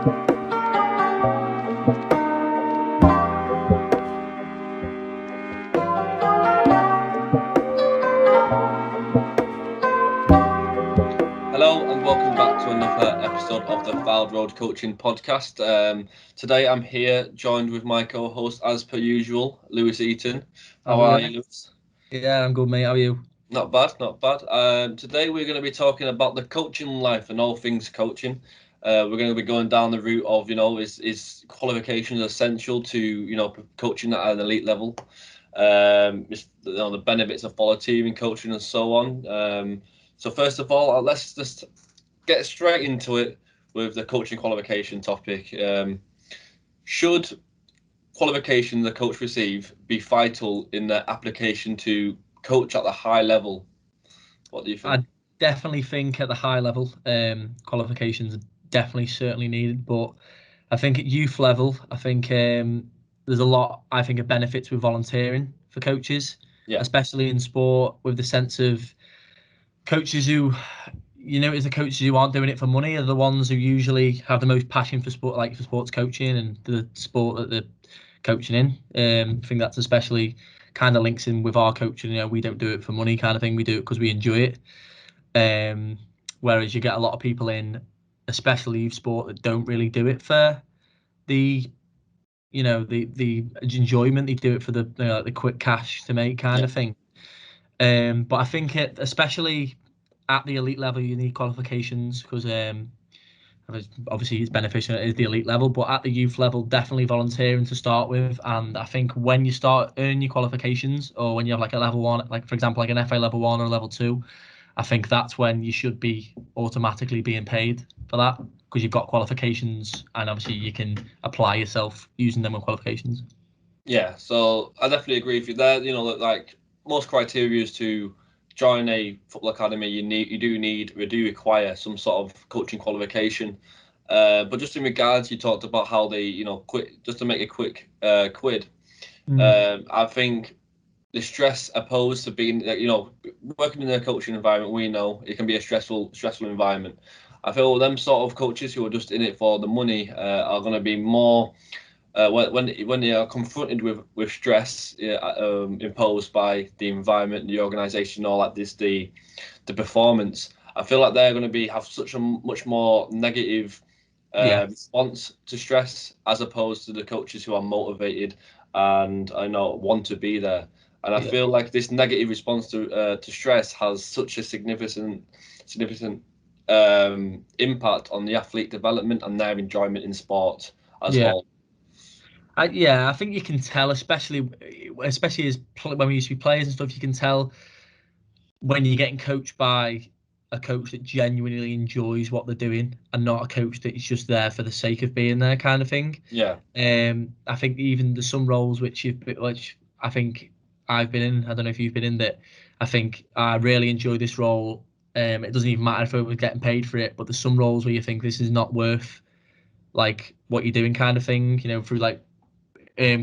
Hello and welcome back to another episode of the Fylde Road Coaching Podcast. Today I'm here joined with my co-host as per usual, Lewis Eaton. How are you, Lewis? Yeah, I'm good, mate. How are you? Not bad, not bad. Today we're going to be talking about the coaching life and all things coaching. We're going to be going down the route of, is qualifications essential to, coaching at an elite level? The benefits of volunteering coaching and so on. So first of all, let's just get straight into it with the coaching qualification topic. Should qualification the coach receive be vital in their application to coach at the high level? What do you think? I definitely think at the high level, qualifications are definitely certainly needed. But I think at youth level, I think there's a lot, I think, of benefits with volunteering for coaches, especially in sport, with the sense of coaches who, the coaches who aren't doing it for money are the ones who usually have the most passion for sport, like for sports coaching and the sport that they're coaching in. I think that's especially kind of links in with our coaching. We don't do it for money kind of thing. We do it because we enjoy it. Whereas you get a lot of people in, especially youth sport, that don't really do it for the enjoyment. They do it for the quick cash to make kind of thing. But I think especially at the elite level, you need qualifications because obviously it's beneficial at the elite level, but at the youth level, definitely volunteering to start with. And I think when you start earning your qualifications, or when you have like a level one, like for example, like an FA level 1 or level 2, I think that's when you should be automatically being paid for that because you've got qualifications and obviously you can apply yourself using them with qualifications. Yeah, so I definitely agree with you there. Like most criteria to join a football academy, you do require some sort of coaching qualification. But just in regards, you talked about how they, quit, just to make a quick quid. I think the stress opposed to being, working in a coaching environment, we know it can be a stressful environment. I feel them sort of coaches who are just in it for the money are going to be more when they are confronted with stress imposed by the environment, the organisation, all like this, the performance. I feel like they're going to have such a much more negative response to stress as opposed to the coaches who are motivated and want to be there. And I feel like this negative response to stress has such a significant impact on the athlete development and their enjoyment in sport as well. I think you can tell, especially as when we used to be players and stuff, you can tell when you're getting coached by a coach that genuinely enjoys what they're doing and not a coach that is just there for the sake of being there kind of thing. Yeah. I think even there's some roles which I think I've been in, I don't know if you've been in, that I think I really enjoy this role. It doesn't even matter if I was getting paid for it, but there's some roles where you think this is not worth like what you're doing kind of thing, through like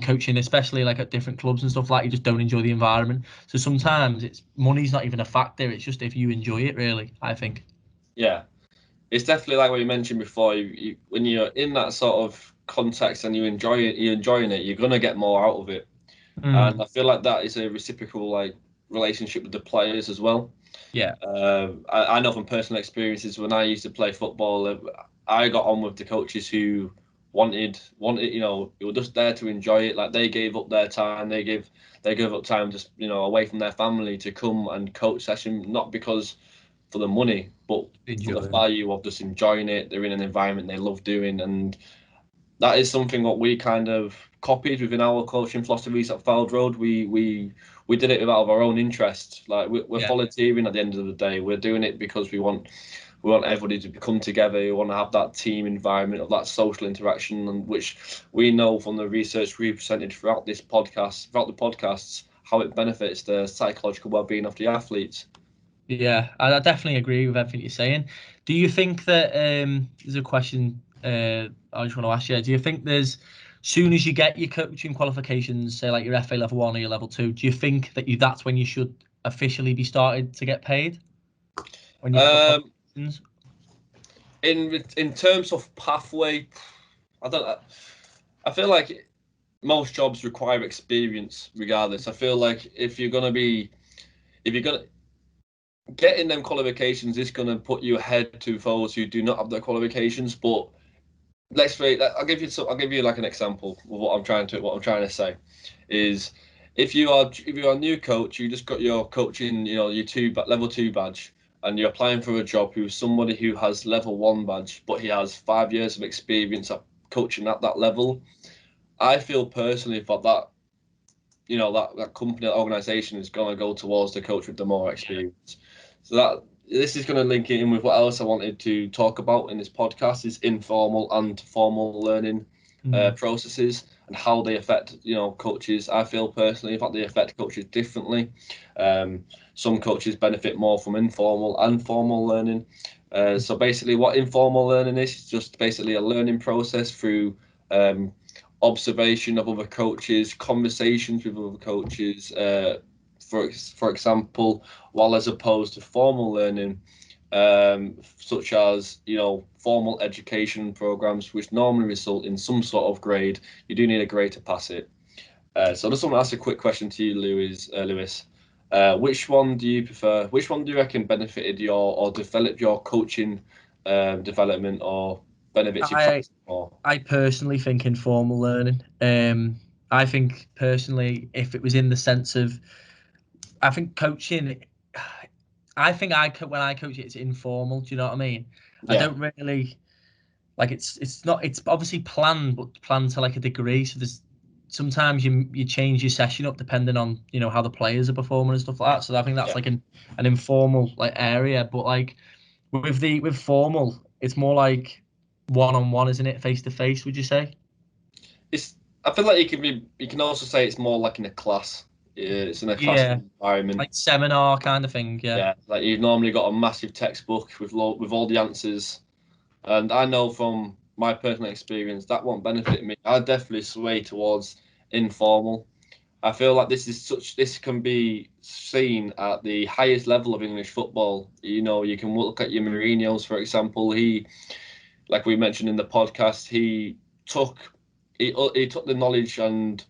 coaching, especially like at different clubs and stuff, like you just don't enjoy the environment. So sometimes money's not even a factor, it's just if you enjoy it, really, I think. Yeah, it's definitely like what you mentioned before, when you're in that sort of context and you're enjoying it, you're going to get more out of it. And I feel like that is a reciprocal like relationship with the players as well. I know from personal experiences, when I used to play football, I got on with the coaches who wanted, who were just there to enjoy it. Like they gave up their time, they gave up time just, away from their family to come and coach session, not because for the money, but for the value of just enjoying it. They're in an environment they love doing, and that is something what we kind of copied within our coaching philosophies at Fylde Road. We did it out of our own interest. Like we're volunteering at the end of the day. We're doing it because we want everybody to come together. We want to have that team environment of that social interaction, and which we know from the research we presented throughout the podcasts, how it benefits the psychological well-being of the athletes. Yeah, I definitely agree with everything you're saying. Do you think that there's a question I just want to ask you? Do you think soon as you get your coaching qualifications, say like your FA level 1 or your level 2, do you think that that's when you should officially be started to get paid? When you In terms of pathway, I feel like most jobs require experience regardless. I feel like if you're gonna getting them qualifications is gonna put you ahead to those who do not have their qualifications. But I'll give you like an example of what I'm trying to say is if you are a new coach, you just got your coaching, your level 2 badge, and you're applying for a job who's somebody who has level 1 badge, but he has 5 years of experience at coaching at that level. I feel personally that that company, that organization is going to go towards the coach with the more experience. So this is going to link it in with what else I wanted to talk about in this podcast is informal and formal learning processes and how they affect coaches. I feel personally that they affect coaches differently. Some coaches benefit more from informal and formal learning. So basically what informal learning is just basically a learning process through observation of other coaches, conversations with other coaches, for example, while as opposed to formal learning, such as formal education programs, which normally result in some sort of grade. You do need a grade to pass it. So I just want to ask a quick question to you, Lewis. Which one do you prefer? Which one do you reckon benefited or developed your coaching development or benefits your practice more? I personally think informal learning. I think personally, if it was in the sense of, I think coaching, I think when I coach it's informal. Do you know what I mean? Yeah. I don't really like it's obviously planned, but planned to like a degree. So there's sometimes you change your session up depending on how the players are performing and stuff like that. So I think that's like an informal like area. But like with formal, it's more like one-on-one, isn't it? Face to face, would you say? I feel like you can also say it's more like in a class. It's in a classroom environment, like seminar kind of thing. Yeah, like you've normally got a massive textbook with all the answers, and I know from my personal experience that won't benefit me. I definitely sway towards informal. I feel like this can be seen at the highest level of English football. You can look at your Mourinho's, for example. Like we mentioned in the podcast, he took the knowledge and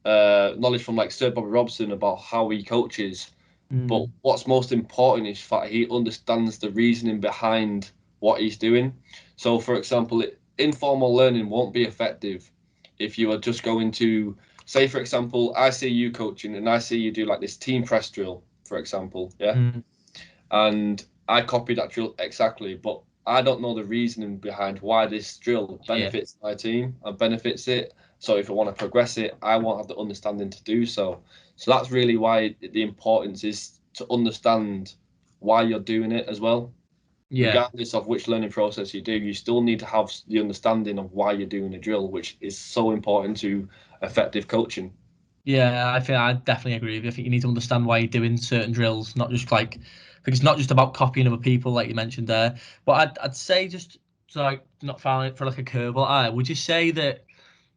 knowledge from like Sir Bobby Robson about how he coaches. But what's most important is that he understands the reasoning behind what he's doing. So, for example, informal learning won't be effective if you are just going to say, for example, I see you coaching and I see you do like this team press drill, for example, and I copy that drill exactly, but I don't know the reasoning behind why this drill benefits my team and benefits it. So if I want to progress it, I won't have the understanding to do so. So that's really why the importance is to understand why you're doing it as well. Regardless of which learning process you do, you still need to have the understanding of why you're doing a drill, which is so important to effective coaching. Yeah, I think I definitely agree with you. I think you need to understand why you're doing certain drills, not just like, because it's not just about copying other people, like you mentioned there. But I'd say just to like not falling for like a curveball. Would you say that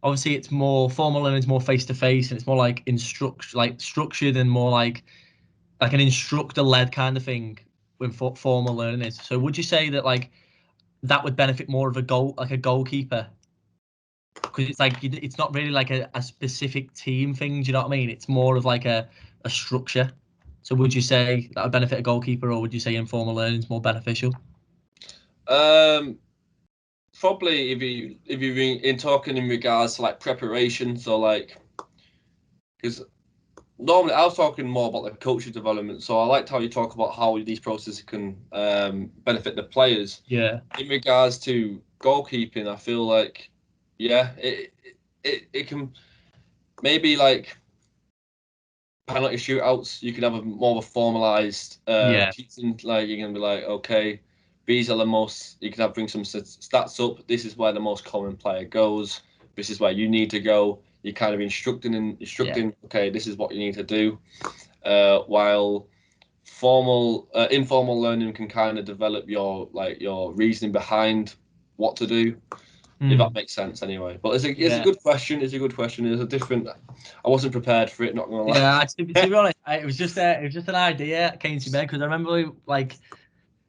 obviously it's more formal and it's more face to face and it's more like structured and more like an instructor led kind of thing when formal learning is? So would you say that like that would benefit more of a goalkeeper? Because it's like it's not really like a specific team thing. Do you know what I mean? It's more of like a structure. So would you say that would benefit a goalkeeper, or would you say informal learning is more beneficial? Probably if you in talking in regards to like preparation, so like because normally I was talking more about the coaching development. So I liked how you talk about how these processes can benefit the players. Yeah. In regards to goalkeeping, I feel like it can maybe like penalty shootouts. You can have more of a formalized teaching. Like you're gonna be like, okay, these are the most. You can bring some stats up. This is where the most common player goes. This is where you need to go. You're kind of instructing. Okay, this is what you need to do. While informal learning can kind of develop your reasoning behind what to do. If that makes sense, anyway. But it's a good question. It's a good question. It's a different. I wasn't prepared for it. Not gonna lie. Yeah, to be honest, it was just an idea that came to me because I remember like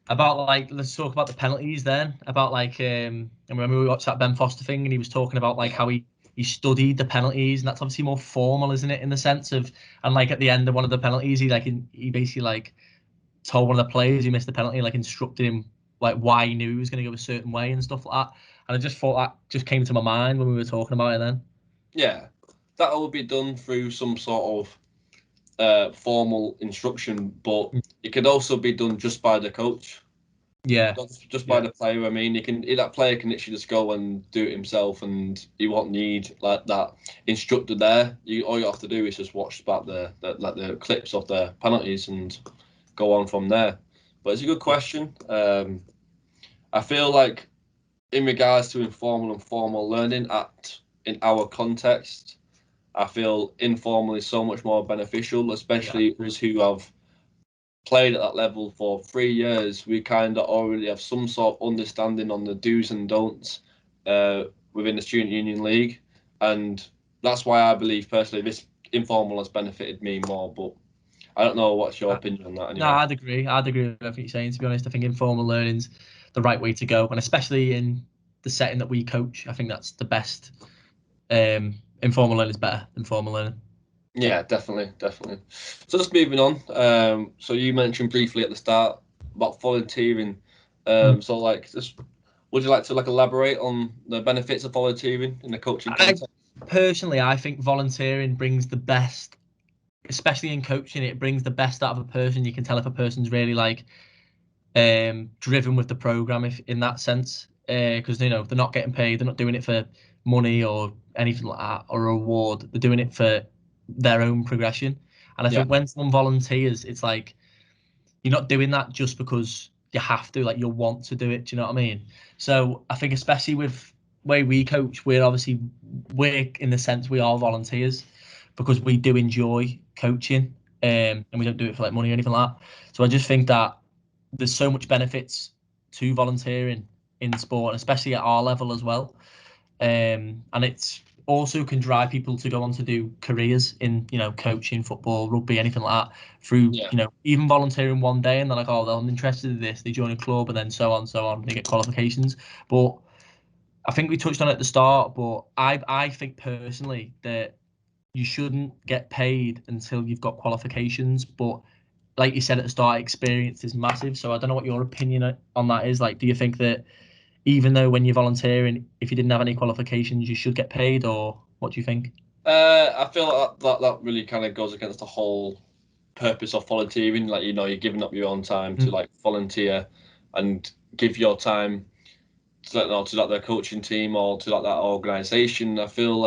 About like, let's talk about the penalties then. About like, I remember we watched that Ben Foster thing, and he was talking about like how he studied the penalties, and that's obviously more formal, isn't it? In the sense of, and like at the end of one of the penalties, he basically like told one of the players who missed the penalty, like instructed him like why he knew he was going to go a certain way and stuff like that. And I just thought that just came to my mind when we were talking about it then. Yeah, that will be done through some sort of formal instruction, but it could also be done just by the coach. Yeah, Just by the player. I mean, that player can literally just go and do it himself, and you won't need like that instructor there. All you have to do is just watch back the clips of the penalties and go on from there. But it's a good question. I feel like in regards to informal and formal learning in our context, I feel informal is so much more beneficial, especially us who have played at that level for 3 years. We kind of already have some sort of understanding on the do's and don'ts within the student union league, and that's why I believe personally this informal has benefited me more. But I don't know what's your opinion on that. Anyway. No, I'd agree. I'd agree with everything you're saying. To be honest, I think informal learning's the right way to go, and especially in the setting that we coach, I think that's the best. Informal learning is better than formal learning. Yeah, definitely. So just moving on. So you mentioned briefly at the start about volunteering. So like, would you like to like elaborate on the benefits of volunteering in the coaching context? Personally, I think volunteering brings the best, especially in coaching. It brings the best out of a person. You can tell if a person's really like driven with the program, if in that sense, because they're not getting paid. They're not doing it for money or anything like that or a reward. They're doing it for their own progression. And I think when someone volunteers, it's like you're not doing that just because you have to, like you want to do it. Do you know what I mean? So I think especially with way we coach, we're in the sense we are volunteers because we do enjoy coaching, and we don't do it for like money or anything like that. So I just think that there's so much benefits to volunteering in sport, especially at our level as well. And it's also can drive people to go on to do careers in coaching, football, rugby, anything like that through even volunteering one day, and they're like, oh, I'm interested in this, they join a club, and then so on, they get qualifications. But I think we touched on it at the start, but I think personally that you shouldn't get paid until you've got qualifications. But like you said at the start, experience is massive. So I don't know what your opinion on that is. Like, do you think that even though when you're volunteering, if you didn't have any qualifications, you should get paid, or what do you think? I feel like that really kind of goes against the whole purpose of volunteering. Like, you're giving up your own time to like volunteer and give your time to like their coaching team or to like that organisation. I feel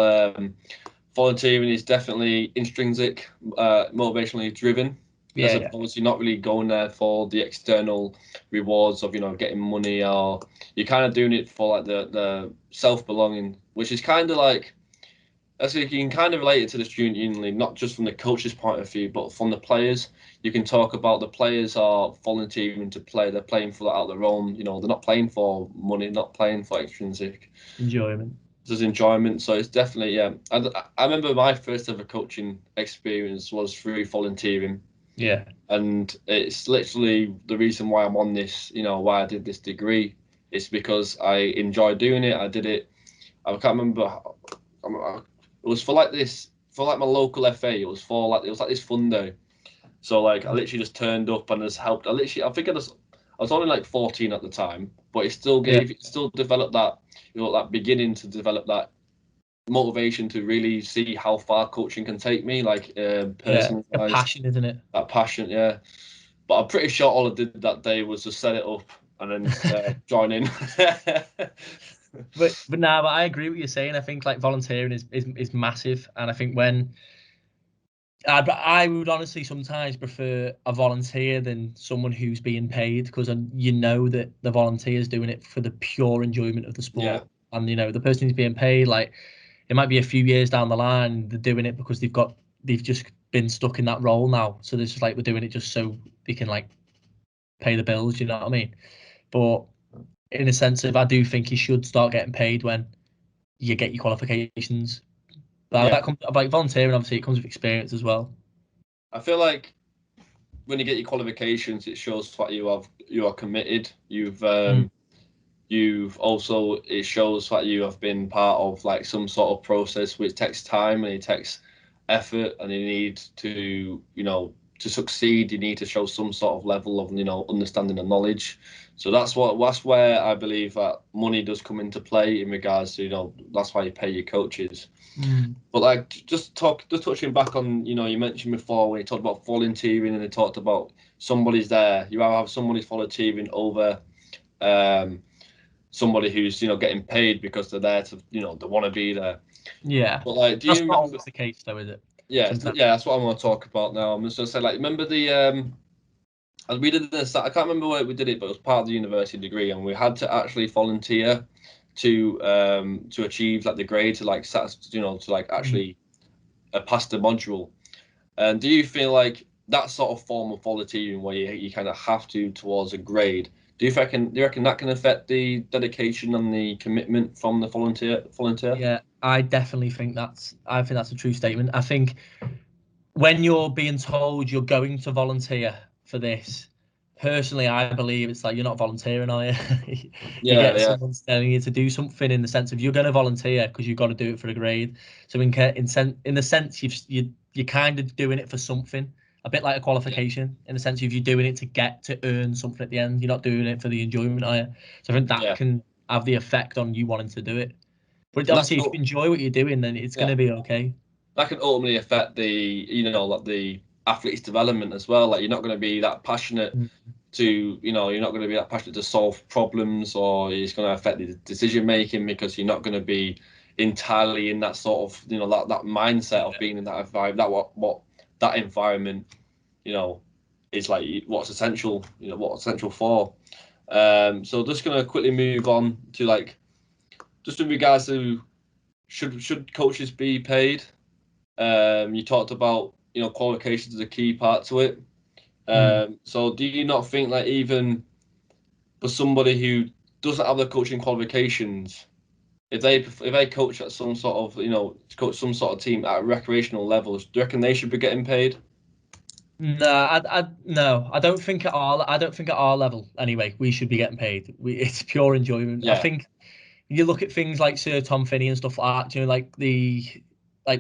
volunteering is definitely intrinsic, motivationally driven. As opposed to not really going there for the external rewards of getting money, or you're kind of doing it for like the self belonging, which is kind of like. So you can kind of relate it to the student union league, not just from the coach's point of view, but from the players. You can talk about the players are volunteering to play. They're playing for out their own. They're not playing for money, not playing for extrinsic enjoyment. There's enjoyment. So it's definitely I remember my first ever coaching experience was through volunteering. Yeah. And it's literally the reason why I'm on this. Why I did this degree. It's because I enjoy doing it. I did it. I can't remember. It was for like my local FA. It was like this fun day. So like I literally just turned up and just helped. I think I was only like 14 at the time, but it still developed that that beginning to develop that motivation to really see how far coaching can take me, like personally. A passion, isn't it? That passion, yeah. But I'm pretty sure all I did that day was just set it up and then join in. But I agree with what you're saying. I think like volunteering is massive, and I think I would honestly sometimes prefer a volunteer than someone who's being paid, because that the volunteer is doing it for the pure enjoyment of the sport, and the person who's being paid, like it might be a few years down the line, they're doing it because they've just been stuck in that role now, so this is like we're doing it just so they can like pay the bills. You know what I mean? But in a sense of, I do think you should start getting paid when you get your qualifications. But that comes like volunteering. Obviously, it comes with experience as well. I feel like when you get your qualifications, it shows that you have you are committed. You've also, it shows that you have been part of like some sort of process which takes time and it takes effort, and you need to, to succeed, you need to show some sort of level of, understanding and knowledge. So that's where I believe that money does come into play in regards to, that's why you pay your coaches. But like, just touching back on, you mentioned before when you talked about volunteering and you talked about somebody's there, you have somebody volunteering over somebody who's getting paid because they're there to they want to be there. Yeah, but like, that's not always the case though, is it? Yeah, that's what I'm going to talk about now. I'm just going to say, like, remember we did this, I can't remember where we did it, but it was part of the university degree, and we had to actually volunteer to achieve like the grade, to like actually pass the module. And do you feel like that sort of form of volunteering where you kind of have to towards a grade, do you reckon that can affect the dedication and the commitment from the volunteer? Yeah, I definitely think that's a true statement. I think when you're being told you're going to volunteer for this, personally, I believe it's like you're not volunteering, are you? You get someone telling you to do something in the sense of you're going to volunteer because you've got to do it for a grade. So in the sense you're kind of doing it for something, a bit like a qualification, in the sense of you're doing it to earn something at the end. You're not doing it for the enjoyment, are you? So I think that can have the effect on you wanting to do it. But obviously, if you enjoy what you're doing, then it's going to be okay. That can ultimately affect the like the athlete's development as well. Like, you're not going to be that passionate to you're not going to be that passionate to solve problems, or it's going to affect the decision making because you're not going to be entirely in that sort of that mindset of being in that environment. What that environment is like, what's essential for. So just going to quickly move on to like, just in regards to should coaches be paid. You talked about qualifications is a key part to it. So do you not think that even for somebody who doesn't have the coaching qualifications, if they coach at some sort of coach some sort of team at recreational levels, do you reckon they should be getting paid? No, no, I don't think at our level anyway we should be getting paid. It's pure enjoyment. Yeah. I think you look at things like Sir Tom Finney and stuff like that, like the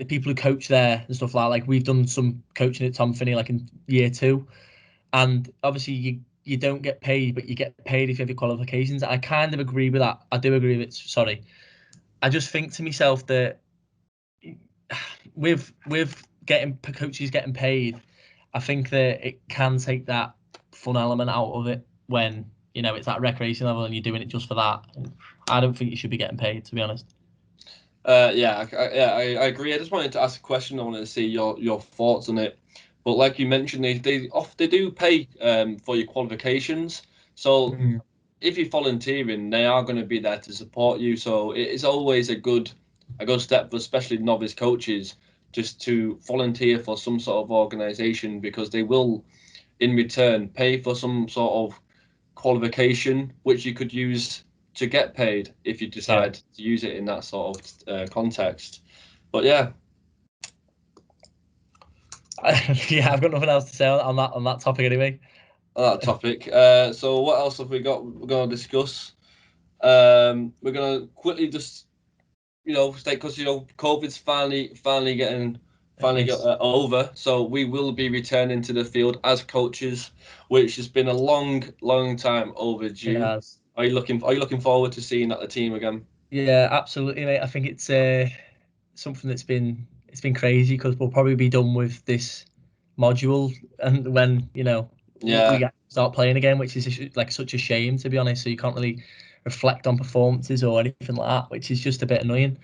people who coach there and stuff like that. Like, we've done some coaching at Tom Finney like in year 2, and obviously you don't get paid, but you get paid if you have your qualifications. I kind of agree with that. I do agree with it. Sorry, I just think to myself that with getting coaches getting paid, I think that it can take that fun element out of it when it's at recreation level and you're doing it just for that. I don't think you should be getting paid, to be honest. I agree. I just wanted to ask a question. I wanted to see your thoughts on it. But like you mentioned, they do pay for your qualifications. So if you're volunteering, they are going to be there to support you. So it is always a good step for especially novice coaches just to volunteer for some sort of organisation, because they will in return pay for some sort of qualification which you could use to get paid if you decide to use it in that sort of context. But yeah. I've got nothing else to say on that topic anyway. On that topic. So what else have we got? We're going to discuss. We're going to quickly just because COVID's finally getting over, so we will be returning to the field as coaches, which has been a long time overdue. Yes. Are you looking forward to seeing the team again? Yeah, absolutely, mate. I think it's something that's been crazy, because we'll probably be done with this module and when we start playing again, which is like such a shame, to be honest. So you can't really reflect on performances or anything like that, which is just a bit annoying.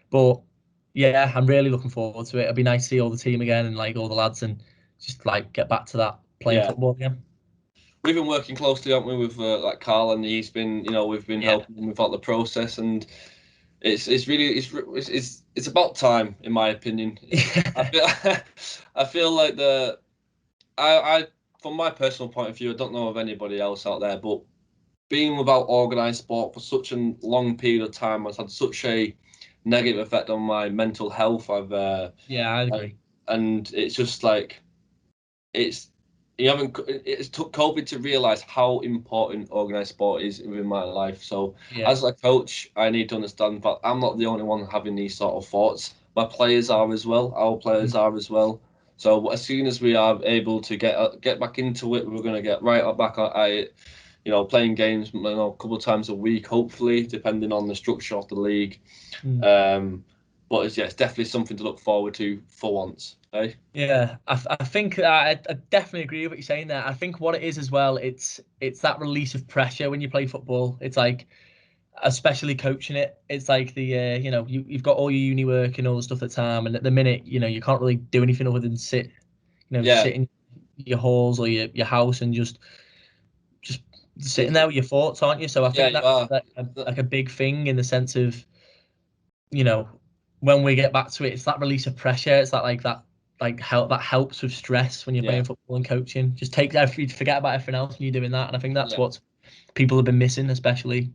But yeah, I'm really looking forward to it. It'd be nice to see all the team again and like all the lads, and just like get back to that playing football again. We've been working closely, haven't we, with like Carl, and he's been we've been helping him with the process, and it's about time, in my opinion. I feel like I from my personal point of view, I don't know of anybody else out there, but being without organised sport for such a long period of time has had such a negative effect on my mental health. I agree. And it's just like it's It took COVID to realise how important organised sport is within my life. So Yeah. as a coach, I need to understand that I'm not the only one having these sort of thoughts. My players are as well. Our players are as well. So as soon as we are able to get back into it, we're going to get right back at it. Playing games, a couple of times a week, hopefully, depending on the structure of the league. But it's definitely something to look forward to for once. Eh? Yeah, I think I definitely agree with what you're saying there. I think what it is as well, it's that release of pressure when you play football. It's like, especially coaching it, it's like the you've got all your uni work and all the stuff at the time, and at the minute, you can't really do anything other than sit in your halls or your house and just sitting there with your thoughts, aren't you? So I think that's like a big thing in the sense of, when we get back to it, it's that release of pressure. It's that helps with stress when you're playing football and coaching. Just forget about everything else when you're doing that. And I think that's what people have been missing, especially.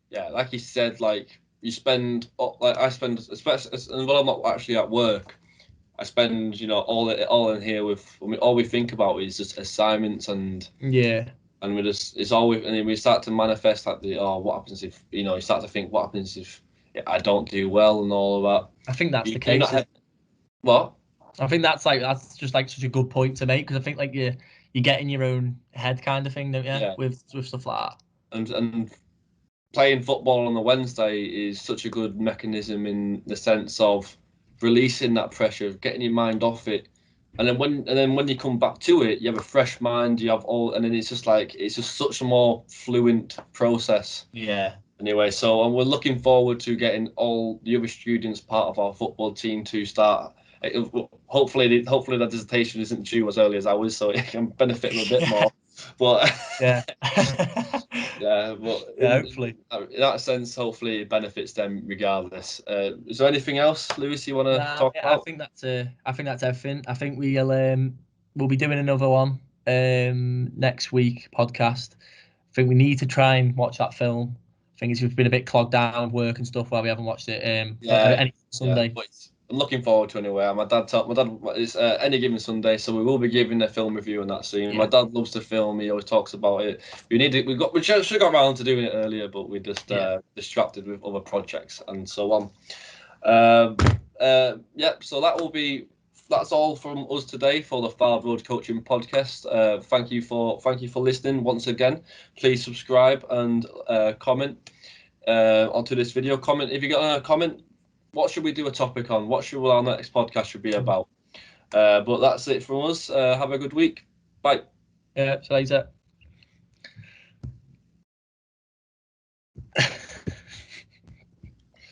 Yeah, like you said, like I spend, especially when I'm not actually at work, I spend, all in here all we think about is just assignments and we start to manifest like what happens if, you start to think what happens if I don't do well and all of that. I think that's the case. What? I think that's just like such a good point to make, because I think like you get in your own head kind of thing, don't you? Yeah. With stuff like that. And playing football on a Wednesday is such a good mechanism in the sense of releasing that pressure, getting your mind off it, and then when you come back to it, you have a fresh mind. You have and then it's just such a more fluent process. Yeah. Anyway, so we're looking forward to getting all the other students part of our football team to start. Hopefully the dissertation isn't due as early as ours, so it can benefit them a bit more. But yeah. Hopefully in that sense, hopefully it benefits them regardless. Is there anything else, Lewis, you want to talk about? I think that's everything. I think we'll be doing another one next week podcast. I think we need to try and watch that film. I think it's just been a bit clogged down with work and stuff while we haven't watched it. Any Sunday. But I'm looking forward to it anyway. My dad it's any given Sunday, so we will be giving a film review on that soon. Yeah. My dad loves to film. He always talks about it. We should have got around to doing it earlier, but we just distracted with other projects and so on. So that's all from us today for the Fylde Road Coaching Podcast. Thank you for listening once again. Please subscribe and comment onto this video. Comment if you got a comment. What should we do a topic on? What should our next podcast should be about? But that's it from us. Have a good week. Bye. See you later.